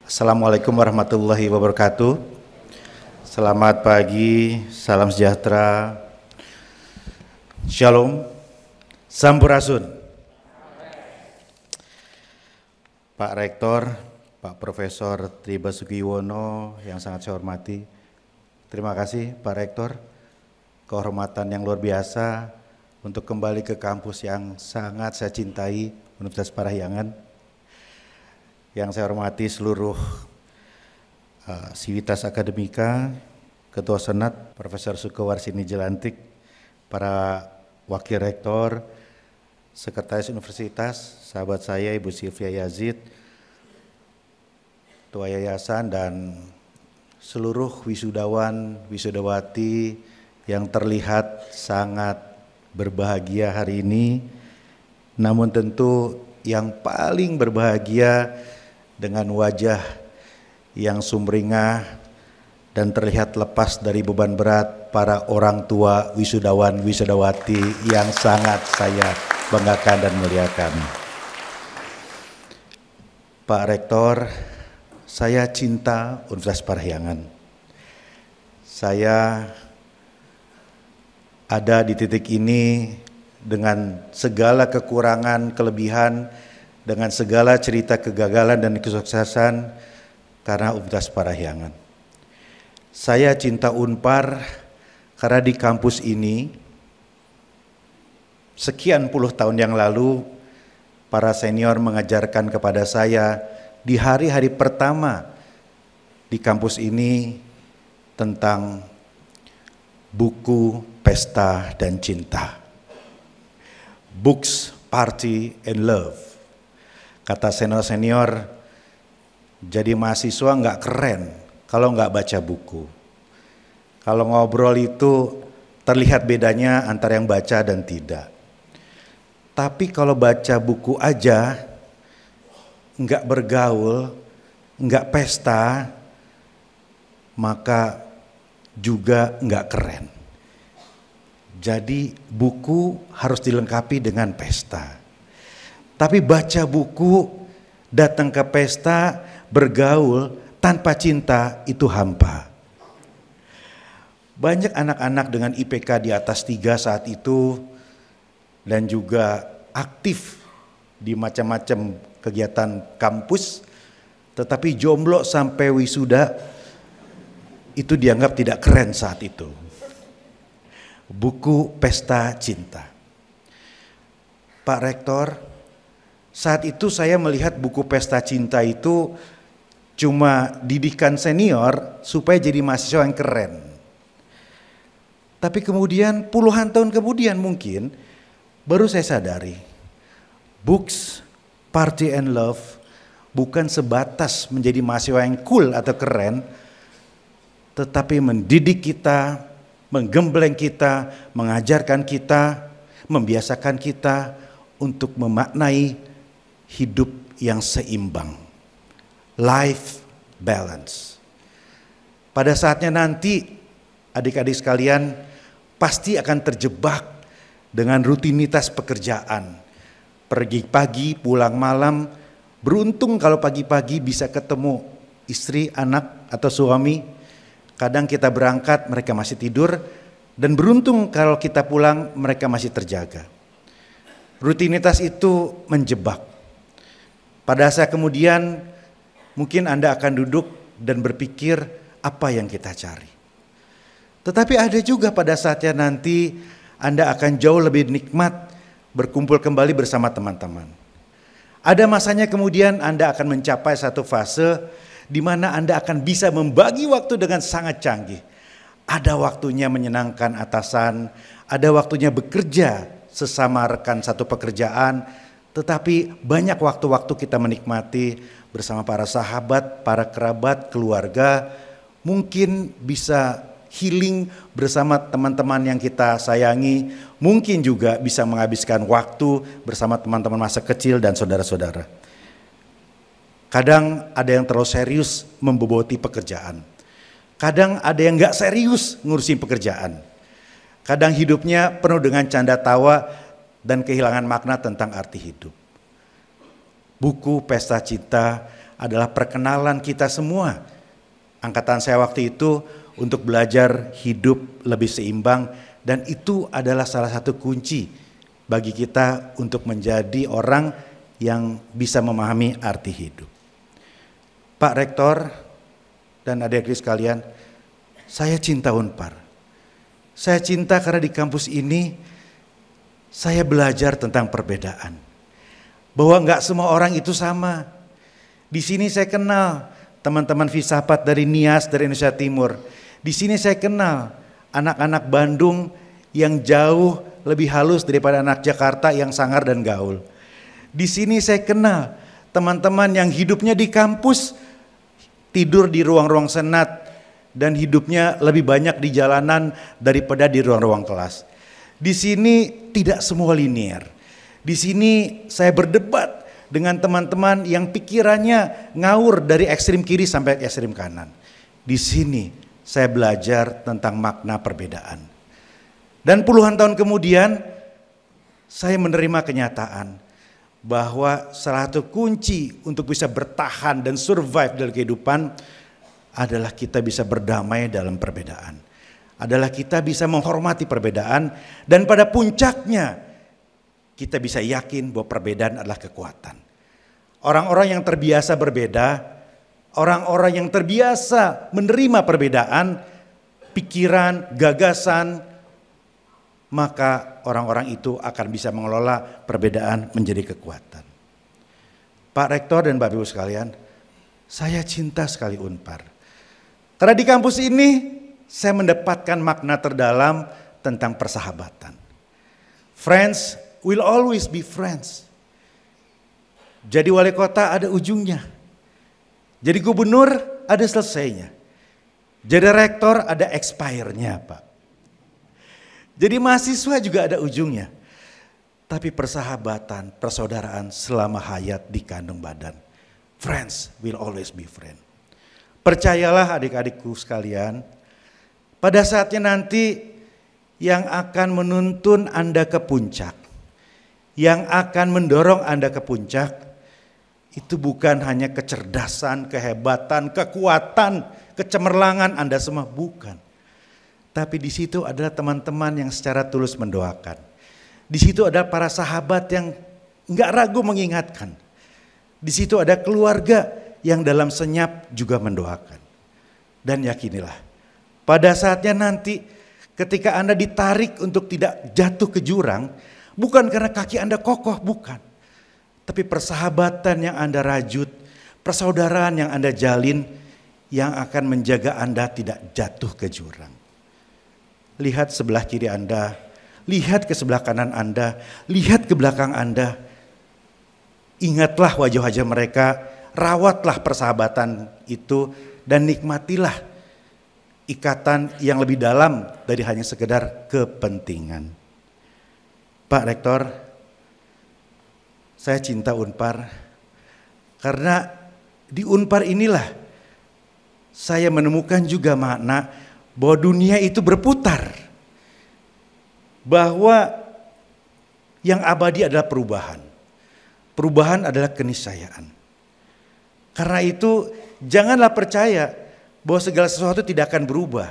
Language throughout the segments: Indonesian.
Assalamualaikum warahmatullahi wabarakatuh. Selamat pagi, salam sejahtera, shalom, sampurasun. Pak Rektor, Pak Profesor Tri Basuki Yuwono yang sangat saya hormati. Terima kasih Pak Rektor, kehormatan yang luar biasa untuk kembali ke kampus yang sangat saya cintai, Universitas Parahyangan. Yang saya hormati seluruh Sivitas Akademika, Ketua Senat, Profesor Sukowarsini Jelantik, para Wakil Rektor, Sekretaris Universitas, sahabat saya Ibu Sylvia Yazid, Ketua Yayasan, dan seluruh wisudawan, wisudawati yang terlihat sangat berbahagia hari ini. Namun tentu yang paling berbahagia dengan wajah yang sumringah dan terlihat lepas dari beban berat para orang tua wisudawan wisudawati yang sangat saya banggakan dan muliakan. Pak Rektor, saya cinta Universitas Parahyangan. Saya ada di titik ini dengan segala kekurangan, kelebihan, dengan segala cerita kegagalan dan kesuksesan karena Universitas Parahyangan. Saya cinta Unpar karena di kampus ini sekian puluh tahun yang lalu para senior mengajarkan kepada saya di hari-hari pertama di kampus ini tentang buku, pesta, dan cinta. Books, party, and love. Kata senior-senior, jadi mahasiswa nggak keren kalau nggak baca buku. Kalau ngobrol itu terlihat bedanya antara yang baca dan tidak. Tapi kalau baca buku aja, nggak bergaul, nggak pesta, maka juga nggak keren. Jadi buku harus dilengkapi dengan pesta. Tapi baca buku, datang ke pesta, bergaul tanpa cinta itu hampa. Banyak anak-anak dengan IPK di atas 3 saat itu dan juga aktif di macam-macam kegiatan kampus, tetapi jomblo sampai wisuda itu dianggap tidak keren saat itu. Buku pesta cinta. Pak Rektor, saat itu saya melihat buku pesta cinta itu cuma didikan senior supaya jadi mahasiswa yang keren. Tapi kemudian puluhan tahun kemudian mungkin baru saya sadari books, party and love bukan sebatas menjadi mahasiswa yang cool atau keren, tetapi mendidik kita, menggembleng kita, mengajarkan kita, membiasakan kita untuk memaknai hidup yang seimbang. Life balance. Pada saatnya nanti adik-adik sekalian pasti akan terjebak dengan rutinitas pekerjaan. Pergi pagi, pulang malam. Beruntung kalau pagi-pagi bisa ketemu istri, anak, atau suami. Kadang kita berangkat, mereka masih tidur. Dan beruntung kalau kita pulang, mereka masih terjaga. Rutinitas itu menjebak. Pada saat kemudian mungkin Anda akan duduk dan berpikir apa yang kita cari. Tetapi ada juga pada saatnya nanti Anda akan jauh lebih nikmat berkumpul kembali bersama teman-teman. Ada masanya kemudian Anda akan mencapai satu fase di mana Anda akan bisa membagi waktu dengan sangat canggih. Ada waktunya menyenangkan atasan, ada waktunya bekerja sesama rekan satu pekerjaan, tetapi banyak waktu-waktu kita menikmati bersama para sahabat, para kerabat, keluarga, mungkin bisa healing bersama teman-teman yang kita sayangi, mungkin juga bisa menghabiskan waktu bersama teman-teman masa kecil dan saudara-saudara. Kadang ada yang terlalu serius memboboti pekerjaan. Kadang ada yang gak serius ngurusin pekerjaan. Kadang hidupnya penuh dengan canda tawa dan kehilangan makna tentang arti hidup. Buku Pesta Cinta adalah perkenalan kita semua, angkatan saya waktu itu, untuk belajar hidup lebih seimbang, dan itu adalah salah satu kunci bagi kita untuk menjadi orang yang bisa memahami arti hidup. Pak Rektor dan adik-adik sekalian, saya cinta Unpar. Saya cinta karena di kampus ini saya belajar tentang perbedaan. Bahwa enggak semua orang itu sama. Di sini saya kenal teman-teman filsafat dari NIAS dari Indonesia Timur. Di sini saya kenal anak-anak Bandung yang jauh lebih halus daripada anak Jakarta yang sangar dan gaul. Di sini saya kenal teman-teman yang hidupnya di kampus, tidur di ruang-ruang senat, dan hidupnya lebih banyak di jalanan daripada di ruang-ruang kelas. Di sini tidak semua linear. Di sini saya berdebat dengan teman-teman yang pikirannya ngawur dari ekstrem kiri sampai ekstrem kanan. Di sini saya belajar tentang makna perbedaan. Dan puluhan tahun kemudian saya menerima kenyataan bahwa salah satu kunci untuk bisa bertahan dan survive dalam kehidupan adalah kita bisa berdamai dalam perbedaan. Adalah kita bisa menghormati perbedaan, dan pada puncaknya kita bisa yakin bahwa perbedaan adalah kekuatan. Orang-orang yang terbiasa berbeda, orang-orang yang terbiasa menerima perbedaan, pikiran, gagasan, maka orang-orang itu akan bisa mengelola perbedaan menjadi kekuatan. Pak Rektor dan Bapak Ibu sekalian, saya cinta sekali Unpar. Karena di kampus ini saya mendapatkan makna terdalam tentang persahabatan. Friends will always be friends. Jadi wali kota ada ujungnya. Jadi gubernur ada selesainya. Jadi rektor ada expire-nya, Pak. Jadi mahasiswa juga ada ujungnya. Tapi persahabatan, persaudaraan selama hayat di kandung badan. Friends will always be friends. Percayalah adik-adikku sekalian, pada saatnya nanti yang akan menuntun Anda ke puncak, yang akan mendorong Anda ke puncak, itu bukan hanya kecerdasan, kehebatan, kekuatan, kecemerlangan Anda semua, bukan. Tapi di situ adalah teman-teman yang secara tulus mendoakan. Di situ ada para sahabat yang enggak ragu mengingatkan. Di situ ada keluarga yang dalam senyap juga mendoakan. Dan yakinilah, pada saatnya nanti ketika Anda ditarik untuk tidak jatuh ke jurang, bukan karena kaki Anda kokoh, bukan. Tapi persahabatan yang Anda rajut, persaudaraan yang Anda jalin, yang akan menjaga Anda tidak jatuh ke jurang. Lihat sebelah kiri Anda, lihat ke sebelah kanan Anda, lihat ke belakang Anda. Ingatlah wajah-wajah mereka, rawatlah persahabatan itu, dan nikmatilah ikatan yang lebih dalam dari hanya sekedar kepentingan. Pak Rektor, saya cinta Unpar karena di Unpar inilah saya menemukan juga makna bahwa dunia itu berputar. Bahwa yang abadi adalah perubahan. Perubahan adalah keniscayaan. Karena itu janganlah percaya bahwa segala sesuatu tidak akan berubah.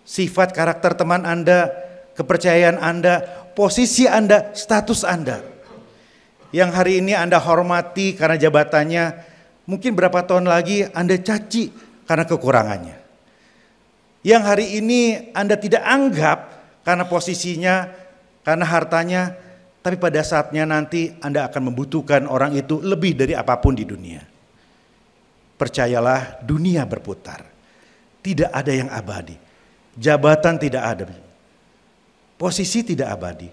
Sifat karakter teman Anda, kepercayaan Anda, posisi Anda, status Anda. Yang hari ini Anda hormati karena jabatannya, mungkin berapa tahun lagi Anda caci karena kekurangannya. Yang hari ini Anda tidak anggap karena posisinya, karena hartanya, tapi pada saatnya nanti Anda akan membutuhkan orang itu lebih dari apapun di dunia. Percayalah, dunia berputar. Tidak ada yang abadi. Jabatan tidak ada. Posisi tidak abadi.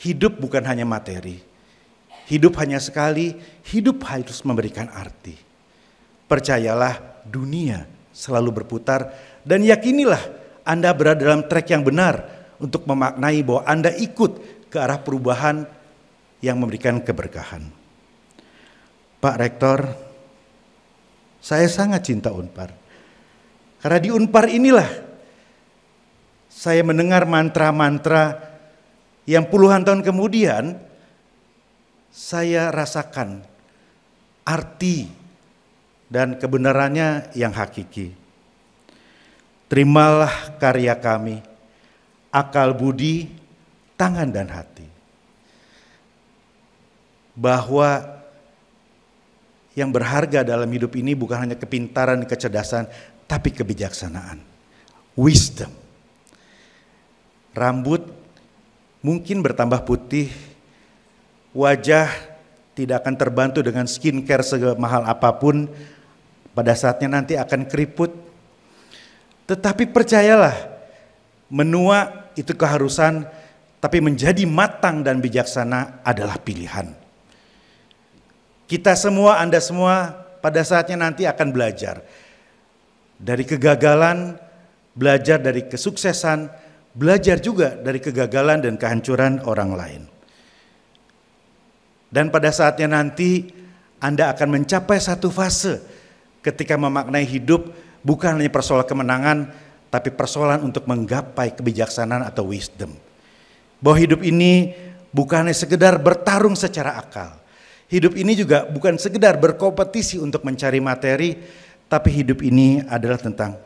Hidup bukan hanya materi. Hidup hanya sekali, hidup harus memberikan arti. Percayalah, dunia selalu berputar, dan yakinilah Anda berada dalam trek yang benar untuk memaknai bahwa Anda ikut ke arah perubahan yang memberikan keberkahan. Pak Rektor, saya sangat cinta Unpar. Karena di Unpar inilah saya mendengar mantra-mantra yang puluhan tahun kemudian saya rasakan arti dan kebenarannya yang hakiki. Terimalah karya kami, akal budi, tangan dan hati. Bahwa yang berharga dalam hidup ini bukan hanya kepintaran dan kecerdasan, tapi kebijaksanaan. Wisdom. Rambut mungkin bertambah putih, wajah tidak akan terbantu dengan skincare semahal apapun, pada saatnya nanti akan keriput. Tetapi percayalah, menua itu keharusan, tapi menjadi matang dan bijaksana adalah pilihan. Kita semua, Anda semua pada saatnya nanti akan belajar. Dari kegagalan, belajar dari kesuksesan, belajar juga dari kegagalan dan kehancuran orang lain. Dan pada saatnya nanti Anda akan mencapai satu fase ketika memaknai hidup bukan hanya persoalan kemenangan, tapi persoalan untuk menggapai kebijaksanaan atau wisdom. Bahwa hidup ini bukan hanya sekedar bertarung secara akal. Hidup ini juga bukan sekedar berkompetisi untuk mencari materi, tapi hidup ini adalah tentang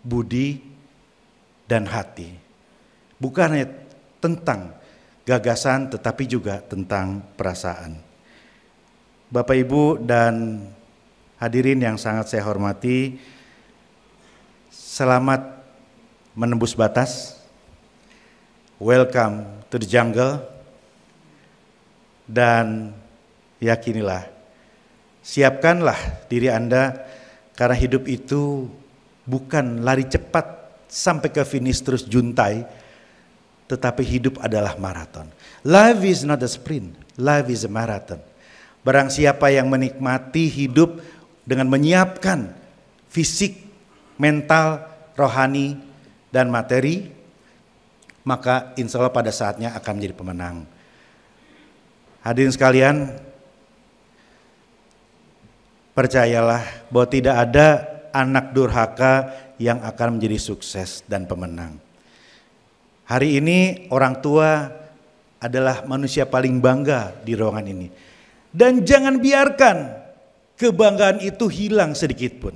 budi dan hati. Bukan hanya tentang gagasan, tetapi juga tentang perasaan. Bapak, Ibu, dan hadirin yang sangat saya hormati, selamat menembus batas. Welcome to the jungle. Dan yakinilah, siapkanlah diri Anda, karena hidup itu bukan lari cepat sampai ke finish terus juntai, tetapi hidup adalah maraton. Life is not a sprint, life is a marathon. Barang siapa yang menikmati hidup dengan menyiapkan fisik, mental, rohani, dan materi, maka insya Allah pada saatnya akan menjadi pemenang. Hadirin sekalian, percayalah bahwa tidak ada anak durhaka yang akan menjadi sukses dan pemenang. Hari ini orang tua adalah manusia paling bangga di ruangan ini. Dan jangan biarkan kebanggaan itu hilang sedikit pun.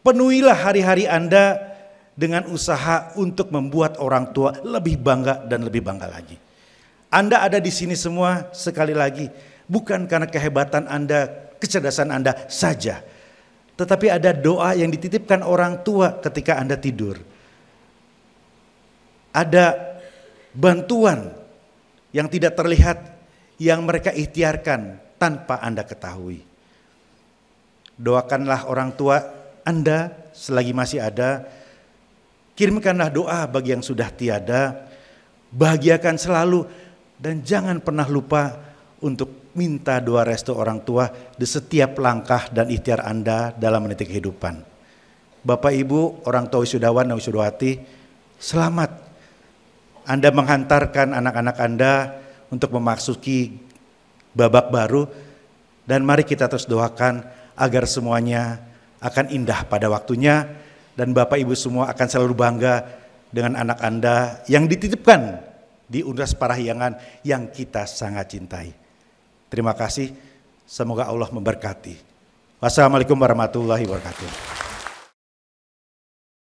Penuhilah hari-hari Anda dengan usaha untuk membuat orang tua lebih bangga dan lebih bangga lagi. Anda ada di sini semua, sekali lagi, bukan karena kehebatan Anda, kecerdasan Anda saja, tetapi ada doa yang dititipkan orang tua ketika Anda tidur. Ada bantuan yang tidak terlihat yang mereka ikhtiarkan tanpa Anda ketahui. Doakanlah orang tua Anda selagi masih ada. Kirimkanlah doa bagi yang sudah tiada. Bahagiakan selalu dan jangan pernah lupa untuk minta doa restu orang tua di setiap langkah dan ikhtiar Anda dalam meniti kehidupan. Bapak, Ibu, orang tua wisudawan dan wisudawati, selamat. Anda menghantarkan anak-anak Anda untuk memasuki babak baru, dan mari kita terus doakan agar semuanya akan indah pada waktunya, dan Bapak Ibu semua akan selalu bangga dengan anak Anda yang dititipkan di Universitas Parahyangan yang kita sangat cintai. Terima kasih, semoga Allah memberkati. Wassalamualaikum warahmatullahi wabarakatuh.